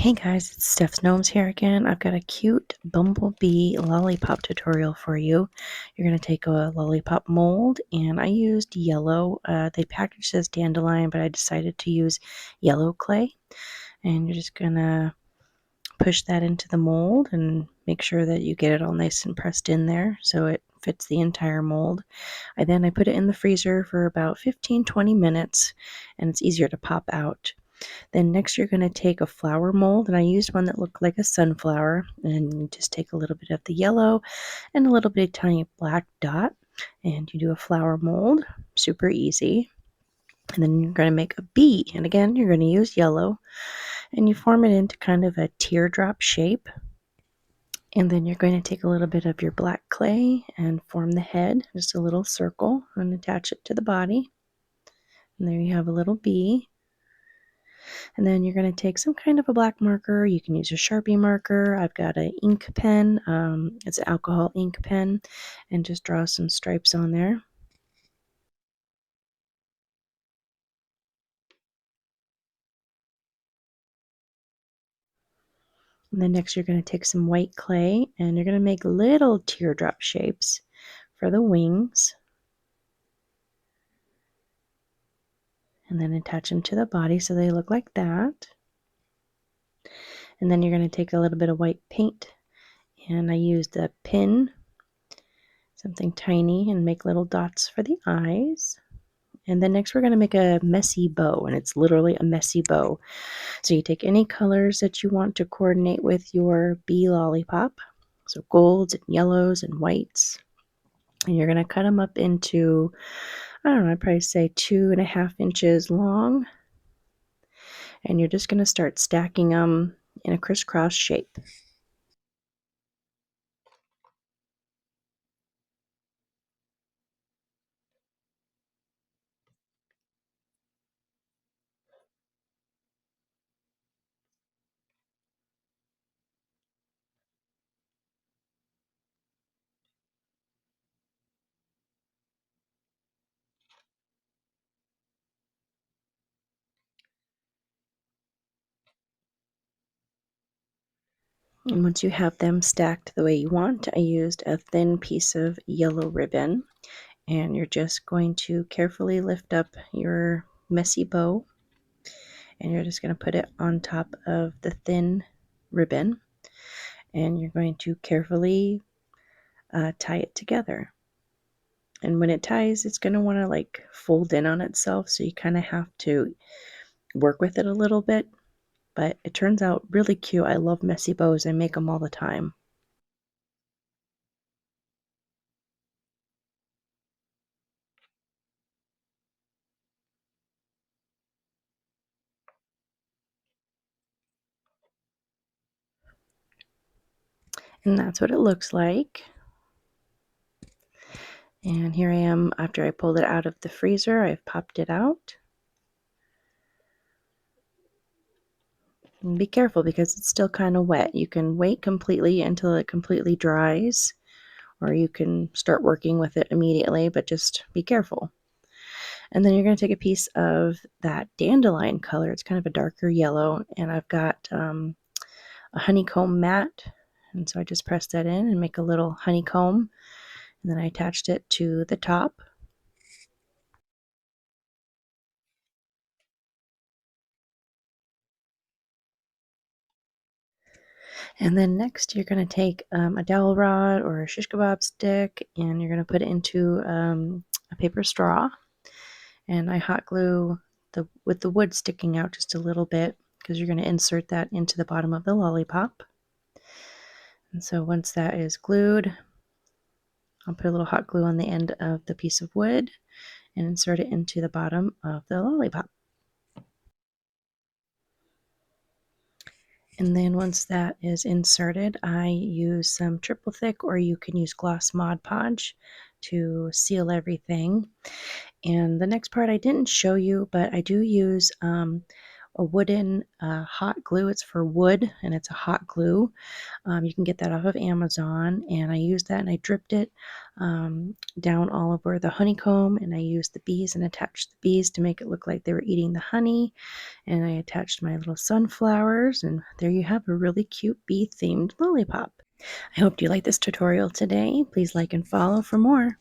Hey guys, it's Steph'sGnomes here again. I've got a cute bumblebee lollipop tutorial for you. You're going to take a lollipop mold, and I used yellow. They packaged as dandelion, but I decided to use yellow clay. And you're just going to push that into the mold and make sure that you get it all nice and pressed in there so it fits the entire mold. I put it in the freezer for about 15-20 minutes, and it's easier to pop out. Then next you're going to take a flower mold, and I used one that looked like a sunflower, and you just take a little bit of the yellow and a little bit of tiny black dot, and you do a flower mold, super easy. And then you're going to make a bee, and again you're going to use yellow, and you form it into kind of a teardrop shape. And then you're going to take a little bit of your black clay and form the head, just a little circle, and attach it to the body. And there you have a little bee. And then you're going to take some kind of a black marker. You can use a Sharpie marker. I've got an ink pen. It's an alcohol ink pen, and just draw some stripes on there. And then next you're going to take some white clay, and you're going to make little teardrop shapes for the wings. And then attach them to the body so they look like that. And then you're going to take a little bit of white paint, and I used a pin, something tiny, and make little dots for the eyes. And then next we're going to make a messy bow, and it's literally a messy bow. So you take any colors that you want to coordinate with your bee lollipop, so golds and yellows and whites, and you're going to cut them up into, I don't know, I'd probably say 2.5 inches long, and you're just going to start stacking them in a crisscross shape. And once you have them stacked the way you want, I used a thin piece of yellow ribbon, and you're just going to carefully lift up your messy bow, and you're just going to put it on top of the thin ribbon, and you're going to carefully tie it together. And when it ties, it's going to want to like fold in on itself, so you kind of have to work with it a little bit, but it turns out really cute. I love messy bows. I make them all the time. And that's what it looks like. And here I am after I pulled it out of the freezer. I've popped it out. And be careful because it's still kind of wet. You can wait completely until it completely dries, or you can start working with it immediately, but just be careful. And then you're going to take a piece of that dandelion color. It's kind of a darker yellow, and I've got a honeycomb mat. And so I just press that in and make a little honeycomb, and then I attached it to the top. And then next you're going to take a dowel rod or a shish kebab stick, and you're going to put it into a paper straw. And I hot glue with the wood sticking out just a little bit, because you're going to insert that into the bottom of the lollipop. And so once that is glued, I'll put a little hot glue on the end of the piece of wood and insert it into the bottom of the lollipop. And then once that is inserted, I use some triple thick, or you can use gloss Mod Podge to seal everything. And the next part I didn't show you, but I do use a wooden hot glue. It's for wood and it's a hot glue. You can get that off of Amazon, and I used that and I dripped it down all over the honeycomb, and I used the bees and attached the bees to make it look like they were eating the honey, and I attached my little sunflowers, and there you have a really cute bee themed lollipop. I hope you liked this tutorial today. Please like and follow for more.